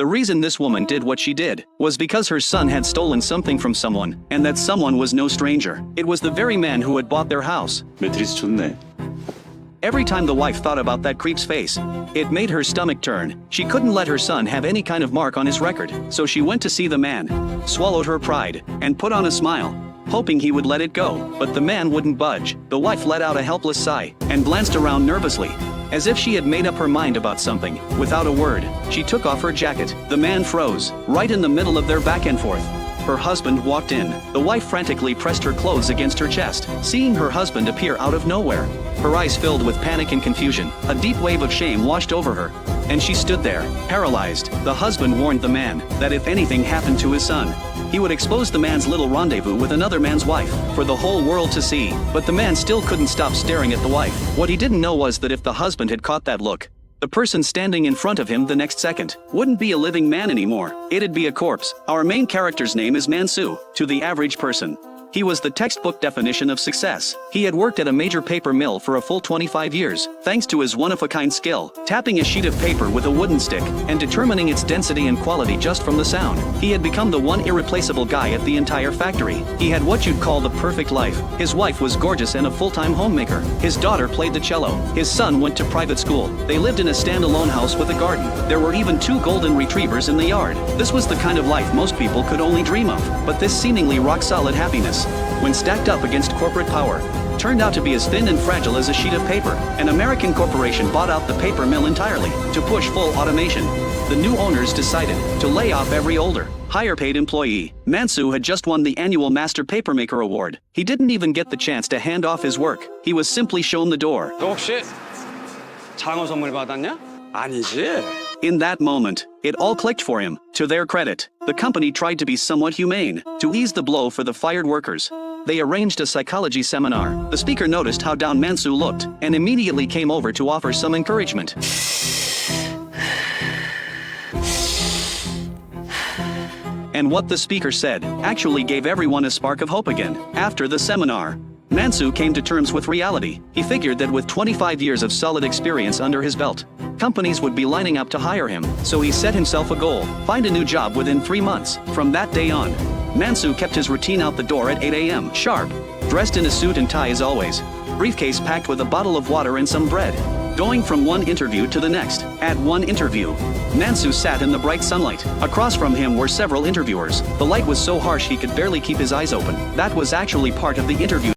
The reason this woman did what she did was because her son had stolen something from someone, and that someone was no stranger. It was the very man who had bought their house. 매트리스 좋네. Every time the wife thought about that creep's face, it made her stomach turn. She couldn't let her son have any kind of mark on his record, so she went to see the man, swallowed her pride, and put on a smile, hoping he would let it go. But the man wouldn't budge. The wife let out a helpless sigh and glanced around nervously, as if she had made up her mind about something. Without a word, she took off her jacket. The man froze, right in the middle of their back and forth. Her husband walked in. The wife frantically pressed her clothes against her chest, seeing her husband appear out of nowhere. Her eyes filled with panic and confusion. A deep wave of shame washed over her, and she stood there, paralyzed. The husband warned the man that if anything happened to his son, he would expose the man's little rendezvous with another man's wife for the whole world to see. But the man still couldn't stop staring at the wife. What he didn't know was that if the husband had caught that look, the person standing in front of him the next second wouldn't be a living man anymore. It'd be a corpse. Our main character's name is Man-soo. To the average person, he was the textbook definition of success. He had worked at a major paper mill for a full 25 years, thanks to his one-of-a-kind skill, tapping a sheet of paper with a wooden stick and determining its density and quality just from the sound. He had become the one irreplaceable guy at the entire factory. He had what you'd call the perfect life. His wife was gorgeous and a full-time homemaker. His daughter played the cello. His son went to private school. They lived in a standalone house with a garden. There were even 2 golden retrievers in the yard. This was the kind of life most people could only dream of. But this seemingly rock-solid happiness, when stacked up against corporate power, turned out to be as thin and fragile as a sheet of paper. An American corporation bought out the paper mill entirely to push full automation. The new owners decided to lay off every older, higher-paid employee. Man-soo had just won the annual Master Papermaker Award. He didn't even get the chance to hand off his work. He was simply shown the door. 너 혹시 장어 선물 받았냐? 아니지. In that moment, it all clicked for him. To their credit, the company tried to be somewhat humane, to ease the blow for the fired workers. They arranged a psychology seminar. The speaker noticed how down Man-soo looked, and immediately came over to offer some encouragement. And what the speaker said actually gave everyone a spark of hope again. After the seminar, Man-soo came to terms with reality. He figured that with 25 years of solid experience under his belt, companies would be lining up to hire him. So he set himself a goal: find a new job within 3 months. From that day on, Man-soo kept his routine out the door at 8 a.m. sharp, dressed in a suit and tie as always, briefcase packed with a bottle of water and some bread. Going from one interview to the next. At one interview, Man-soo sat in the bright sunlight. Across from him were several interviewers. The light was so harsh he could barely keep his eyes open. That was actually part of the interview.